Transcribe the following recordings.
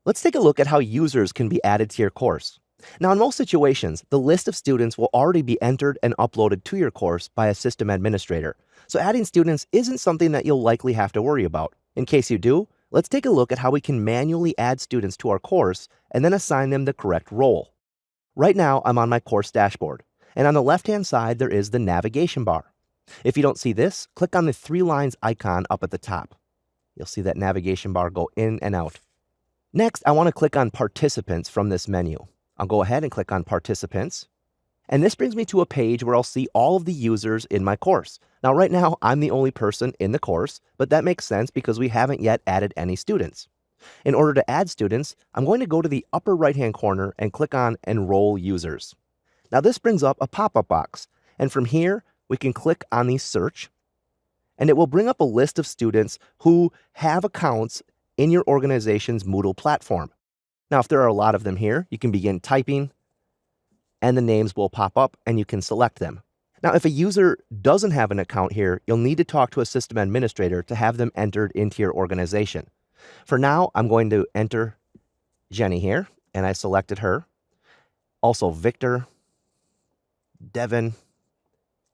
Let's take a look at how users can be added to your course. Now, in most situations, the list of students will already be entered and uploaded to your course by a system administrator. So adding students isn't something that you'll likely have to worry about. In case you do, let's take a look at how we can manually add students to our course and then assign them the correct role. Right now, I'm on my course dashboard, and on the left-hand side, there is the navigation bar. If you don't see this, click on the 3 lines icon up at the top. You'll see that navigation bar go in and out. Next, I want to click on Participants from this menu. I'll go ahead and click on Participants. And this brings me to a page where I'll see all of the users in my course. Now, right now, I'm the only person in the course, but that makes sense because we haven't yet added any students. In order to add students, I'm going to go to the upper right-hand corner and click on Enroll Users. Now, this brings up a pop-up box. And from here, we can click on the Search, and it will bring up a list of students who have accounts in your organization's Moodle platform. Now, if there are a lot of them here, you can begin typing, and the names will pop up, and you can select them. Now, if a user doesn't have an account here, you'll need to talk to a system administrator to have them entered into your organization. For now, I'm going to enter Jenny here, and I selected her. Also Victor, Devin,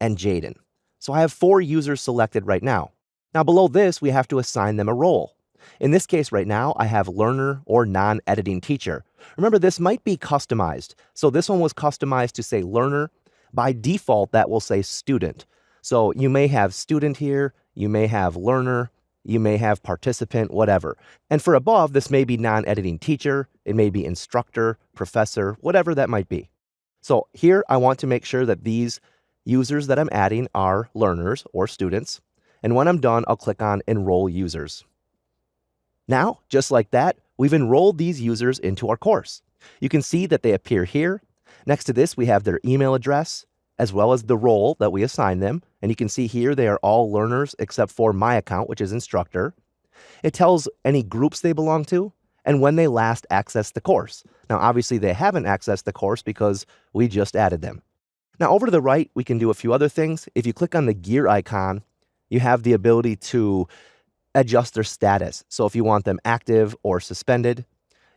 and Jaden. So I have 4 users selected right now. Now, below this, we have to assign them a role. In this case right now, I have learner or non-editing teacher. Remember, this might be customized. So this one was customized to say learner. By default, that will say student. So you may have student here, you may have learner, you may have participant, whatever. And for above, this may be non-editing teacher, it may be instructor, professor, whatever that might be. So here, I want to make sure that these users that I'm adding are learners or students. And when I'm done, I'll click on Enroll Users. Now, just like that, we've enrolled these users into our course. You can see that they appear here. Next to this, we have their email address, as well as the role that we assign them. And you can see here they are all learners except for my account, which is instructor. It tells any groups they belong to and when they last accessed the course. Now, obviously, they haven't accessed the course because we just added them. Now, over to the right, we can do a few other things. If you click on the gear icon, you have the ability to adjust their status. So if you want them active or suspended,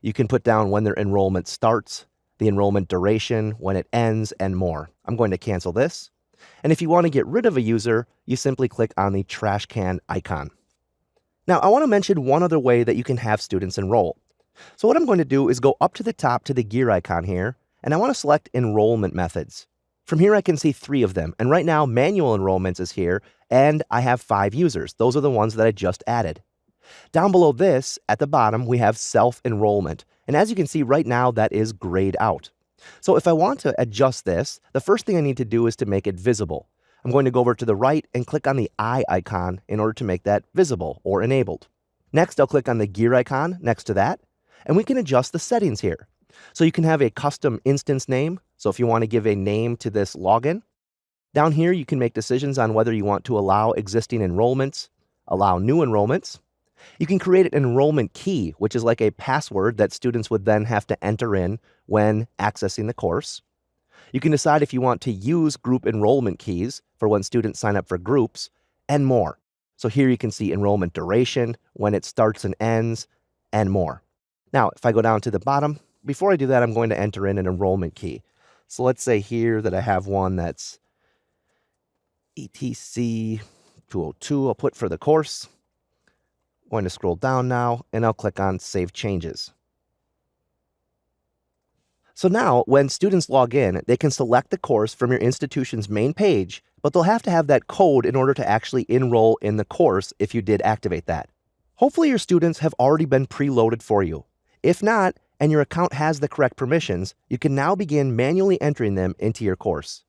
you can put down when their enrollment starts, the enrollment duration, when it ends, and more. I'm going to cancel this. And if you want to get rid of a user, you simply click on the trash can icon. Now, I want to mention one other way that you can have students enroll. So what I'm going to do is go up to the top to the gear icon here, and I want to select enrollment methods. From here, I can see 3 of them. And right now, manual enrollments is here, and I have 5 users. Those are the ones that I just added. Down below this, at the bottom, we have self-enrollment. And as you can see right now, that is grayed out. So if I want to adjust this, the first thing I need to do is to make it visible. I'm going to go over to the right and click on the eye icon in order to make that visible or enabled. Next, I'll click on the gear icon next to that, and we can adjust the settings here. So you can have a custom instance name. So if you want to give a name to this login, down here you can make decisions on whether you want to allow existing enrollments, allow new enrollments. You can create an enrollment key, which is like a password that students would then have to enter in when accessing the course. You can decide if you want to use group enrollment keys for when students sign up for groups, and more. So here you can see enrollment duration, when it starts and ends, and more. Now, if I go down to the bottom, before I do that, I'm going to enter in an enrollment key. So let's say here that I have one that's ETC 202. I'll put for the course. I'm going to scroll down now, and I'll click on Save Changes. So now, when students log in, they can select the course from your institution's main page, but they'll have to have that code in order to actually enroll in the course if you did activate that. Hopefully your students have already been preloaded for you. If not, and your account has the correct permissions, you can now begin manually entering them into your course.